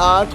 8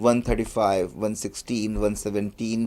135, 116, 117,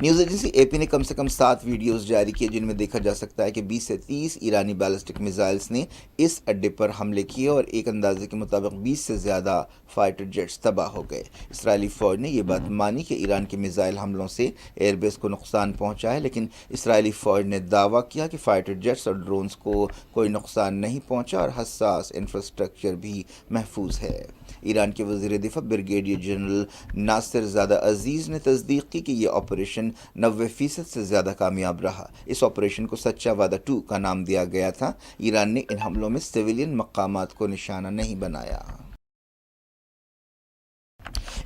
news agency اے پی نے کم سے کم 7 videos جاری کیے جن میں دیکھا جا سکتا ہے کہ 20 سے 30 ایرانی بیلسٹک میزائلز نے اس اڈے پر حملے کیے اور ایک اندازے کے مطابق 20 سے زیادہ فائٹر جیٹس تباہ ہو گئے۔ اسرائیلی فوج نے یہ بات مانی کہ ایران کے میزائل حملوں سے ایئر بیس کو نقصان پہنچا ہے، لیکن اسرائیلی فوج نے دعویٰ کیا کہ فائٹر جیٹس اور ڈرونز کو کوئی نقصان نہیں پہنچا اور حساس انفراسٹرکچر بھی محفوظ ہے۔ ایران کے وزیر دفاع بریگیڈیئر جنرل ناصر زادہ عزیز نے تصدیق کی کہ یہ آپریشن 90% سے زیادہ کامیاب رہا۔ اس آپریشن کو سچا وعدہ 2 کا نام دیا گیا تھا۔ ایران نے ان حملوں میں سویلین مقامات کو نشانہ نہیں بنایا۔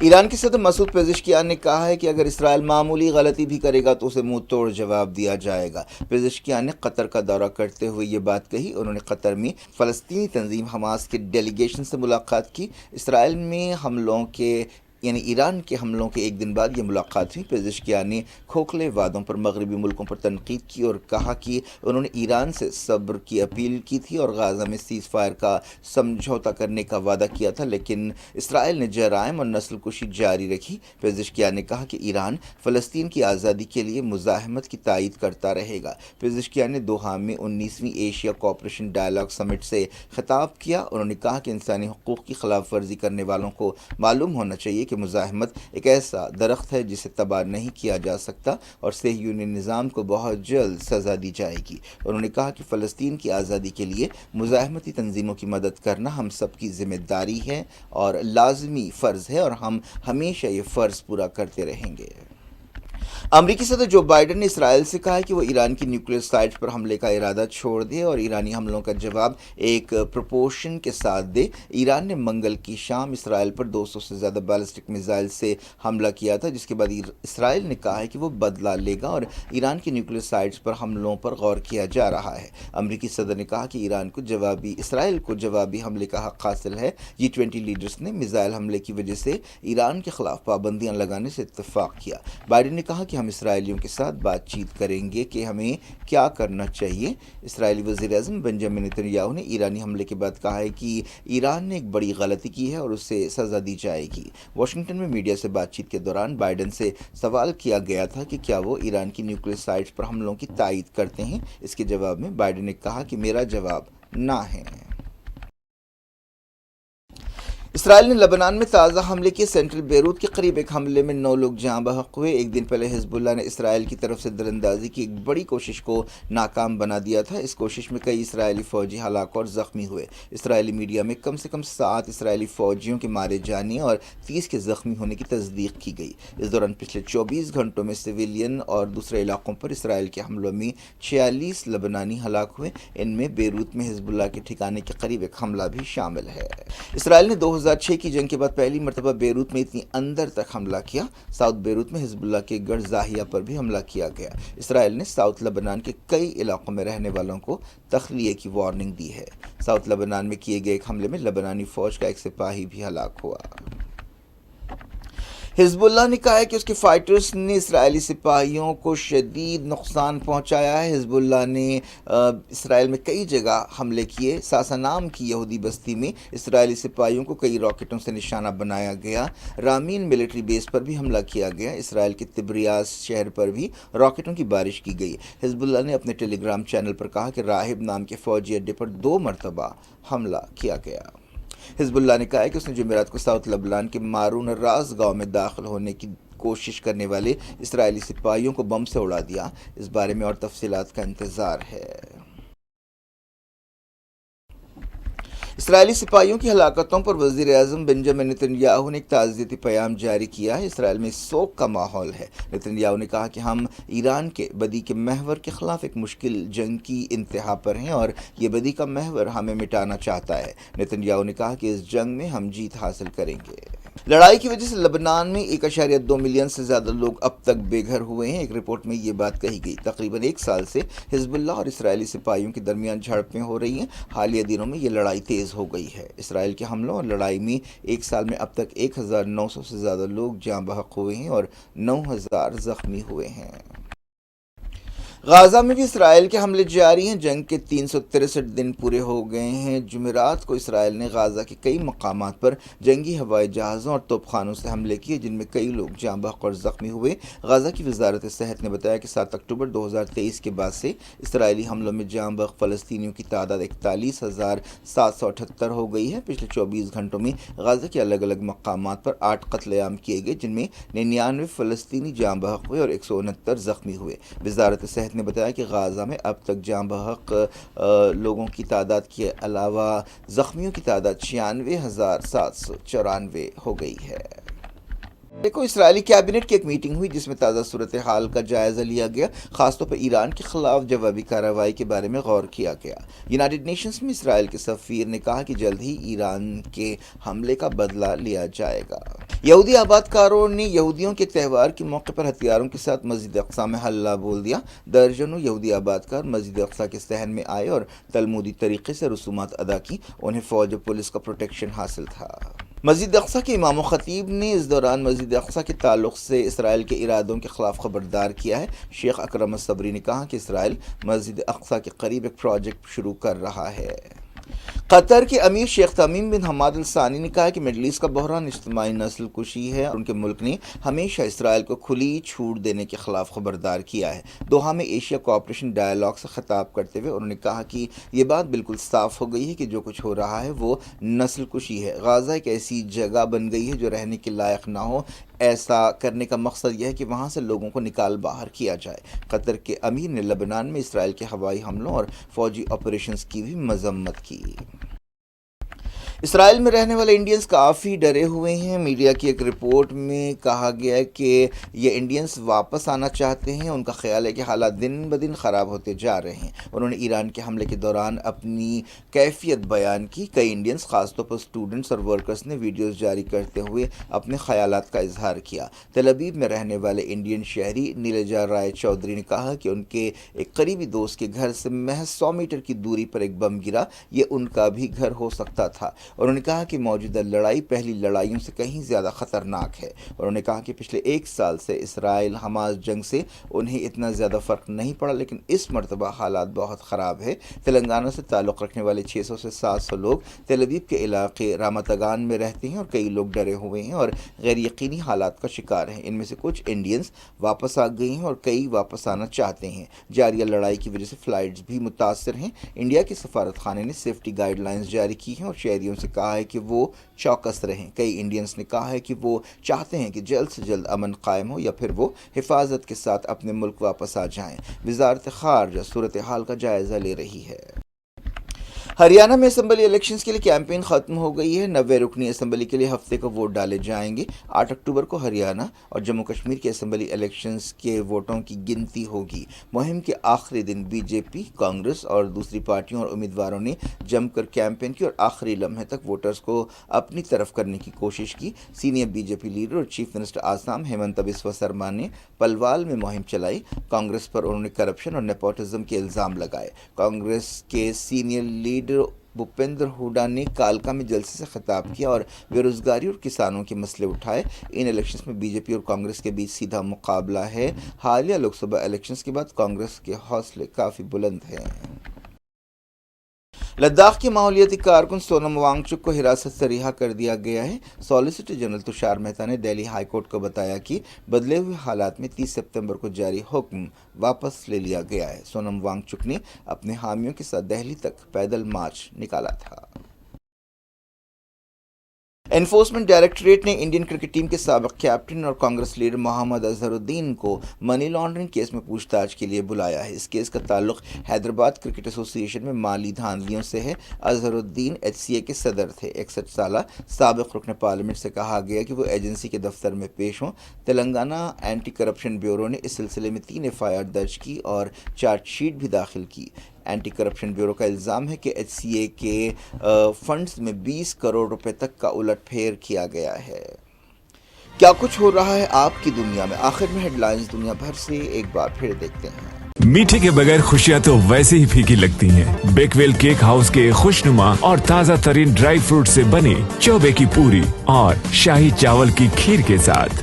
ایران کے صدر مسعود پزشکیان نے کہا ہے کہ اگر اسرائیل معمولی غلطی بھی کرے گا تو اسے منہ توڑ جواب دیا جائے گا۔ پزشکیان نے قطر کا دورہ کرتے ہوئے یہ بات کہی۔ انہوں نے قطر میں فلسطینی تنظیم حماس کے ڈیلیگیشن سے ملاقات کی۔ اسرائیل میں حملوں کے ایران کے حملوں کے ایک دن بعد یہ ملاقات ہوئی۔ پزشکیان نے کھوکھلے وعدوں پر مغربی ملکوں پر تنقید کی اور کہا کہ انہوں نے ایران سے صبر کی اپیل کی تھی اور غزہ میں سیز فائر کا سمجھوتا کرنے کا وعدہ کیا تھا، لیکن اسرائیل نے جرائم اور نسل کشی جاری رکھی۔ پزشکیان نے کہا کہ ایران فلسطین کی آزادی کے لیے مزاحمت کی تائید کرتا رہے گا۔ پزشکیان نے دوحہ میں 19ویں ایشیا کوآپریشن ڈائیلاگ سمٹ سے خطاب کیا۔ انہوں نے کہا کہ انسانی حقوق کی خلاف ورزی کرنے والوں کو معلوم ہونا چاہیے کہ مزاحمت ایک ایسا درخت ہے جسے تباہ نہیں کیا جا سکتا اور صہیونی نظام کو بہت جلد سزا دی جائے گی۔ انہوں نے کہا کہ فلسطین کی آزادی کے لیے مزاحمتی تنظیموں کی مدد کرنا ہم سب کی ذمہ داری ہے اور لازمی فرض ہے اور ہم ہمیشہ یہ فرض پورا کرتے رہیں گے۔ امریکی صدر جو بائیڈن نے اسرائیل سے کہا ہے کہ وہ ایران کی نیوکلیئر سائٹس پر حملے کا ارادہ چھوڑ دے اور ایرانی حملوں کا جواب ایک پروپورشن کے ساتھ دے۔ ایران نے منگل کی شام اسرائیل پر 200 سے زیادہ بیلسٹک میزائل سے حملہ کیا تھا، جس کے بعد اسرائیل نے کہا ہے کہ وہ بدلہ لے گا اور ایران کی نیوکلیئر سائٹس پر حملوں پر غور کیا جا رہا ہے۔ امریکی صدر نے کہا کہ اسرائیل کو جوابی حملے کا حق حاصل ہے۔ G20 لیڈرز نے میزائل حملے کی وجہ سے ایران کے خلاف پابندیاں لگانے سے اتفاق کیا۔ بائیڈن نے کہا کہ ہم اسرائیلیوں کے ساتھ بات چیت کریں گے کہ ہمیں کیا کرنا چاہیے۔ اسرائیلی وزیر اعظم بنجامن نیتن یاہو نے ایرانی حملے کے بعد کہا ہے کہ ایران نے ایک بڑی غلطی کی ہے اور اسے سزا دی جائے گی۔ واشنگٹن میں میڈیا سے بات چیت کے دوران بائیڈن سے سوال کیا گیا تھا کہ کیا وہ ایران کی نیوکلیئر سائٹس پر حملوں کی تائید کرتے ہیں۔ اس کے جواب میں بائیڈن نے کہا کہ میرا جواب نہ ہے۔ اسرائیل نے لبنان میں تازہ حملے کیے۔ سینٹرل بیروت کے قریب ایک حملے میں 9 لوگ جاں بحق ہوئے۔ ایک دن پہلے حزب اللہ نے اسرائیل کی طرف سے دراندازی کی ایک بڑی کوشش کو ناکام بنا دیا تھا۔ اس کوشش میں کئی اسرائیلی فوجی ہلاک اور زخمی ہوئے۔ اسرائیلی میڈیا میں کم سے کم 7 اسرائیلی فوجیوں کے مارے جانے اور 30 کے زخمی ہونے کی تصدیق کی گئی۔ اس دوران پچھلے 24 گھنٹوں میں سویلین اور دوسرے علاقوں پر اسرائیل کے حملوں میں 46 لبنانی ہلاک ہوئے۔ ان میں بیروت میں حزب اللہ کے ٹھکانے کے قریب ایک حملہ بھی شامل ہے۔ اسرائیل نے 2006 کی جنگ کے بعد پہلی مرتبہ بیروت میں اتنی اندر تک حملہ کیا۔ ساؤتھ بیروت میں حزب اللہ کے گڑھ زاہیہ پر بھی حملہ کیا گیا۔ اسرائیل نے ساؤتھ لبنان کے کئی علاقوں میں رہنے والوں کو تخلیے کی وارننگ دی ہے۔ ساؤتھ لبنان میں کیے گئے ایک حملے میں لبنانی فوج کا ایک سپاہی بھی ہلاک ہوا۔ حزب اللہ نے کہا ہے کہ اس کے فائٹرز نے اسرائیلی سپاہیوں کو شدید نقصان پہنچایا ہے۔ حزب اللہ نے اسرائیل میں کئی جگہ حملے کیے۔ ساسا نام کی یہودی بستی میں اسرائیلی سپاہیوں کو کئی راکٹوں سے نشانہ بنایا گیا۔ رامین ملٹری بیس پر بھی حملہ کیا گیا۔ اسرائیل کے تبریاس شہر پر بھی راکٹوں کی بارش کی گئی۔ حزب اللہ نے اپنے ٹیلی گرام چینل پر کہا کہ راہب نام کے فوجی اڈے پر 2 مرتبہ حملہ کیا گیا۔ حزب اللہ نے کہا ہے کہ اس نے جمعرات کو ساؤتھ لبنان کے مارون راز گاؤں میں داخل ہونے کی کوشش کرنے والے اسرائیلی سپاہیوں کو بم سے اڑا دیا۔ اس بارے میں اور تفصیلات کا انتظار ہے۔ اسرائیلی سپاہیوں کی ہلاکتوں پر وزیر اعظم بنجامن نیتن یاہو نے ایک تعزیتی پیام جاری کیا ہے۔ اسرائیل میں سوگ کا ماحول ہے۔ نیتن یاہو نے کہا کہ ہم ایران کے بدی کے محور کے خلاف ایک مشکل جنگ کی انتہا پر ہیں اور یہ بدی کا محور ہمیں مٹانا چاہتا ہے۔ نیتن یاہو نے کہا کہ اس جنگ میں ہم جیت حاصل کریں گے۔ لڑائی کی وجہ سے لبنان میں 1.2 ملین سے زیادہ لوگ اب تک بے گھر ہوئے ہیں۔ ایک رپورٹ میں یہ بات کہی گئی۔ تقریباً 1 سال سے حزب اللہ اور اسرائیلی سپاہیوں کے درمیان جھڑپیں ہو رہی ہیں۔ حالیہ دنوں میں یہ لڑائی تیز ہو گئی ہے۔ اسرائیل کے حملوں اور لڑائی میں 1 سال میں اب تک 1900 سے زیادہ لوگ جاں بحق ہوئے ہیں اور 9000 زخمی ہوئے ہیں۔ غازہ میں بھی اسرائیل کے حملے جاری ہیں۔ جنگ کے 363 دن پورے ہو گئے ہیں۔ جمعرات کو اسرائیل نے غازہ کے کئی مقامات پر جنگی ہوائی جہازوں اور توپ خانوں سے حملے کیے، جن میں کئی لوگ جاں بحق اور زخمی ہوئے۔ غازہ کی وزارت صحت نے بتایا کہ 7 اکتوبر 2023 کے بعد سے اسرائیلی حملوں میں جاں بحق فلسطینیوں کی تعداد 41,778 ہو گئی ہے۔ پچھلے 24 گھنٹوں میں غازہ کے الگ الگ مقامات پر 8 قتل عام کیے گئے، جن میں 99 فلسطینی جاں بحق ہوئے اور 169 زخمی ہوئے۔ وزارت صحت نے بتایا کہ غازہ میں اب تک جاں بحق لوگوں کی تعداد کے علاوہ زخمیوں کی تعداد 96,794 ہو گئی ہے۔ اسرائیلی کابینٹ کی ایک میٹنگ ہوئی جس میں تازہ صورتحال کا جائزہ لیا گیا، خاص طور پر ایران کے خلاف جوابی کارروائی کے بارے میں غور کیا گیا۔ یونائیٹڈ نیشنز میں اسرائیل کے سفیر نے کہا کہ جلد ہی ایران کے حملے کا بدلہ لیا جائے گا۔ یہودی آباد کاروں نے یہودیوں کے تہوار کے موقع پر ہتھیاروں کے ساتھ مسجد اقصی میں حلہ بول دیا۔ درجنوں یہودی آباد کار مسجد اقصی کے صحن میں آئے اور تلمودی طریقے سے رسومات ادا کی۔ انہیں فوج اور پولیس کا پروٹیکشن حاصل تھا۔ مسجد اقصی کے امام و خطیب نے اس دوران مسجد اقصی کے تعلق سے اسرائیل کے ارادوں کے خلاف خبردار کیا ہے۔ شیخ اکرم الصبری نے کہا کہ اسرائیل مسجد اقصی کے قریب ایک پروجیکٹ شروع کر رہا ہے۔ قطر کے امیر شیخ تمیم بن حماد الثانی نے کہا کہ مڈل ایسٹ کا بحران اجتماعی نسل کشی ہے اور ان کے ملک نے ہمیشہ اسرائیل کو کھلی چھوٹ دینے کے خلاف خبردار کیا ہے۔ دوحہ میں ایشیا کوآپریشن ڈائیلاگ سے خطاب کرتے ہوئے انہوں نے کہا کہ یہ بات بالکل صاف ہو گئی ہے کہ جو کچھ ہو رہا ہے وہ نسل کشی ہے۔ غازہ ایک ایسی جگہ بن گئی ہے جو رہنے کے لائق نہ ہو۔ ایسا کرنے کا مقصد یہ ہے کہ وہاں سے لوگوں کو نکال باہر کیا جائے۔ قطر کے امیر نے لبنان میں اسرائیل کے ہوائی حملوں اور فوجی آپریشنز کی بھی مذمت کی۔ اسرائیل میں رہنے والے انڈینز کافی ڈرے ہوئے ہیں۔ میڈیا کی ایک رپورٹ میں کہا گیا ہے کہ یہ انڈینز واپس آنا چاہتے ہیں۔ ان کا خیال ہے کہ حالات دن بدن خراب ہوتے جا رہے ہیں۔ انہوں نے ایران کے حملے کے دوران اپنی کیفیت بیان کی۔ کئی انڈینز خاص طور پر اسٹوڈنٹس اور ورکرز نے ویڈیوز جاری کرتے ہوئے اپنے خیالات کا اظہار کیا۔ تل ابیب میں رہنے والے انڈین شہری نیلجا رائے چودھری نے کہا کہ ان کے ایک قریبی دوست کے گھر سے محض 100 میٹر کی دوری پر ایک بم گرا، یہ ان کا بھی گھر ہو سکتا تھا۔ انہوں نے کہا کہ موجودہ لڑائی پہلی لڑائیوں سے کہیں زیادہ خطرناک ہے۔ انہوں نے کہا کہ پچھلے 1 سال سے اسرائیل حماس جنگ سے انہیں اتنا زیادہ فرق نہیں پڑا، لیکن اس مرتبہ حالات بہت خراب ہے۔ تلنگانہ سے تعلق رکھنے والے 600 سے 700 لوگ تل ابیب کے علاقے رامتگان میں رہتے ہیں اور کئی لوگ ڈرے ہوئے ہیں اور غیر یقینی حالات کا شکار ہیں۔ ان میں سے کچھ انڈینز واپس آ گئی ہیں اور کئی واپس آنا چاہتے ہیں۔ جاری لڑائی کی وجہ سے فلائٹس بھی متاثر ہیں۔ انڈیا کے سفارت خانے نے سیفٹی گائیڈ لائنز جاری کی ہیں اور شہریوں سے کہا ہے کہ وہ چوکس رہیں۔ کئی انڈینز نے کہا ہے کہ وہ چاہتے ہیں کہ جلد سے جلد امن قائم ہو یا پھر وہ حفاظت کے ساتھ اپنے ملک واپس آ جائیں۔ وزارت خارجہ صورتحال کا جائزہ لے رہی ہے۔ ہریانہ میں اسمبلی الیکشنز کے لیے کیمپین ختم ہو گئی ہے۔ 90 رکنی اسمبلی کے لیے ہفتے کو ووٹ ڈالے جائیں گے۔ 8 اکتوبر کو ہریانہ اور جموں کشمیر کے اسمبلی الیکشنز کے ووٹوں کی گنتی ہوگی۔ مہم کے آخری دن بی جے پی، کانگریس اور دوسری پارٹیوں اور امیدواروں نے جم کر کیمپین کی اور آخری لمحے تک ووٹرز کو اپنی طرف کرنے کی کوشش کی۔ Senior B J P leader اور چیف منسٹر آسام ہیمنت بسوا سرما نے پلوال میں مہم چلائی۔ کانگریس پر انہوں نے کرپشن اور نیپوٹزم کے الزام لگائے۔ کانگریس کے سینئر لیڈر بھوپیندر ہوڈا نے کالکا میں جلسے سے خطاب کیا اور بے روزگاری اور کسانوں کے مسئلے اٹھائے۔ ان الیکشنز میں بی جے پی اور کانگریس کے بیچ سیدھا مقابلہ ہے۔ حالیہ لوک سبھا الیکشنز کے بعد کانگریس کے حوصلے کافی بلند ہیں۔ لداخ کے ماحولیاتی کارکن سونم وانگ چک کو حراست سے رہا کر دیا گیا ہے۔ سالیسیٹر جنرل تشار مہتا نے دہلی ہائی کورٹ کو بتایا کہ بدلے ہوئے حالات میں 30 ستمبر کو جاری حکم واپس لے لیا گیا ہے۔ سونم وانگ چک نے اپنے حامیوں کے ساتھ دہلی تک پیدل مارچ نکالا تھا۔ انفورسمنٹ ڈائریکٹوریٹ نے انڈین کرکٹ ٹیم کے سابق کیپٹن اور کانگریس لیڈر محمد اظہر الدین کو منی لانڈرنگ کیس میں پوچھ تاچھ کے لیے بلایا ہے۔ اس کیس کا تعلق حیدرآباد کرکٹ ایسوسی ایشن میں مالی دھاندلیوں سے ہے۔ اظہر الدین ایچ سی اے کے صدر تھے۔ 61 سالہ سابق رکن پارلیمنٹ سے کہا گیا کہ وہ ایجنسی کے دفتر میں پیش ہوں۔ تلنگانہ اینٹی کرپشن بیورو نے اس سلسلے میں 3 FIR درج کی اور چارج شیٹ بھی داخل کی۔ اینٹی کرپشن بیورو کا الزام ہے کہ ایچ سی اے کے فنڈز میں 20 کروڑ روپے تک کا الٹ پھیر کیا گیا ہے۔ کیا کچھ ہو رہا ہے آپ کی دنیا میں؟ آخر میں ہیڈ لائنز دنیا بھر سے ایک بار پھر دیکھتے ہیں۔ میٹھے کے بغیر خوشیاں تو ویسے ہی پھیکی لگتی ہیں۔ بیک ویل کیک ہاؤس کے خوشنما اور تازہ ترین ڈرائی فروٹ سے بنی چوبے کی پوری اور شاہی چاول کی کھیر کے ساتھ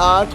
8